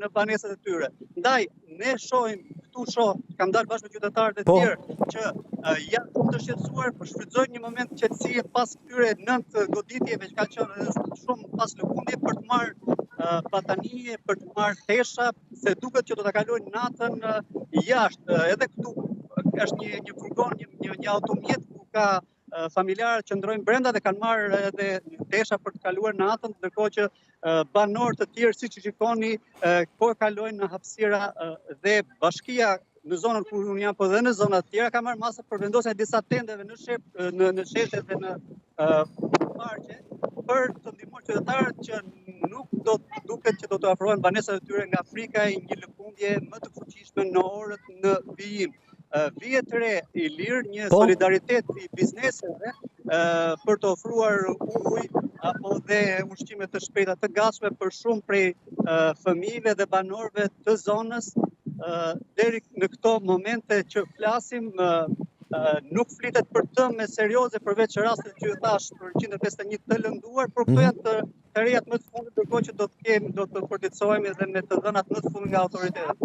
në banesat e tyre. Ndaj, ne kam dalë bashkë me qytetarët e tjerë që janë shumë të shqetësuar, po shfrytëzojnë një moment qetësie pas këtyre 9 goditjeve që ka qenë shumë pas lëkundje për të marrë batanije, për të marrë tesha, se duket që do ta kalojnë natën jashtë. Edhe këtu është një furgon, një automjet ku ka familjarët që ndrojnë brenda dhe kanë marrë edhe tesha për të kaluar natën, ndërkohë që banorë të tjerë, siç shikoni, po kalojnë në hapësira dhe bashkia në zonën ku unë jam, po dhe në zonat tjera ka marrë masa për vendosjen e disa tendeve në sheshe dhe në parqe për të ndihmuar qytetarët që nuk do duket që do të afrohen banesat e tyre nga frika e një lëkundje më të fuqishme në orët në vijim. Vihet re i lirë një solidaritet i bizneseve për të ofruar ujë apo dhe ushqime të shpejta të gatshme për shumë prej fëmijëve dhe banorëve të zonës. Deri në këto momente që flasim, nuk flitet për tëme serioze përveç rastet që ju thash për 151 të lënduar, por këto janë të rejat më të fundit, ndërkohë që do të përgjithësohemi edhe me të dhënat më të fundit nga autoritetet.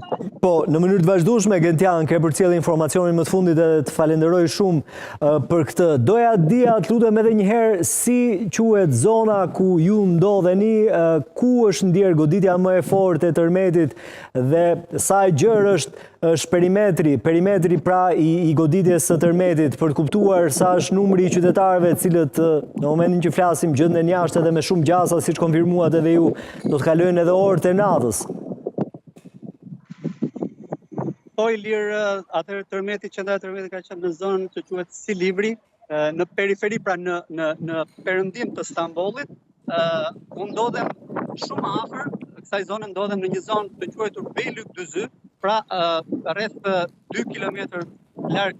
Po, në mënyrë të vazhdueshme, Gentian, ke përcjellë informacionin më të fundit dhe të falenderoj shumë për këtë. Doja dija të lutem edhe një herë si quhet zona ku ju ndodheni, ku është ndjer goditja më e fortë e tërmetit dhe sa gjerë është perimetri pra i goditjes së tërmetit, për të kuptuar sa është numri i qytetarëve cilët në momentin që flasim gjenden jashtë edhe me shumë gjasa, siç konfirmuat edhe ju, do të kalojnë edhe orët e natës. Po i lirë, atëherë tërmeti, qendra e tërmetit ka qenë në zonën që quhet Silivri, në periferi, pra në perëndim të Stambollit. Unë ndodhem shumë afër kësaj zone, ndodhem në një zonë të quajtur Beylikdüzü, pra rreth 2 kilometër larg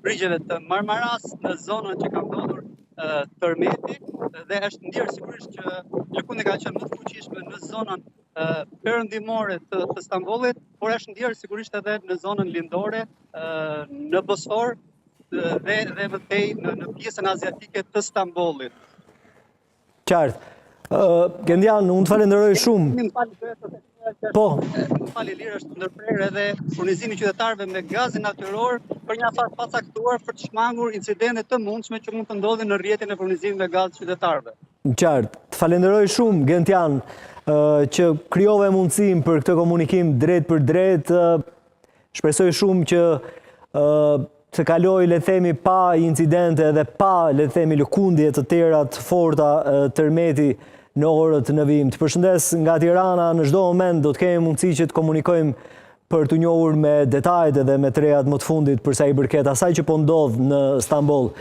brigjeve të Marmaras, në zonën që ka ndodhur tërmeti, dhe është ndjerë sigurisht që lëkundja ka qenë më të fuqishme në zonën perëndimore të Stambollit, por është ndjerë sigurisht edhe në zonën lindore, në Bosfor dhe mëtej në pjesën aziatike të Stambollit. Qartë. Gentian, unë të falenderoj shumë. Po. Më fali lirë, është ndërprerë edhe furnizimi qytetarëve me gazin natyror për një afat pacaktuar për të shmangur incidente të mundshme që mund të ndodhin në rrjetin e furnizimit me gaz qytetarëve. Qartë. Të falenderoj shumë, Gentian, që krijove mundësinë për këtë komunikim drejt për drejt. Shpresoj shumë që të kaloj, le të themi, pa incidente dhe pa, le të themi, lëkundje të tjera të forta tërmeti në orët në vijim. Të përshëndes nga Tirana, në çdo moment do të kemi mundësi që të komunikojmë për të njohur me detajt edhe me të rejat më të fundit përsa i përket asaj që po ndodh në Stamboll.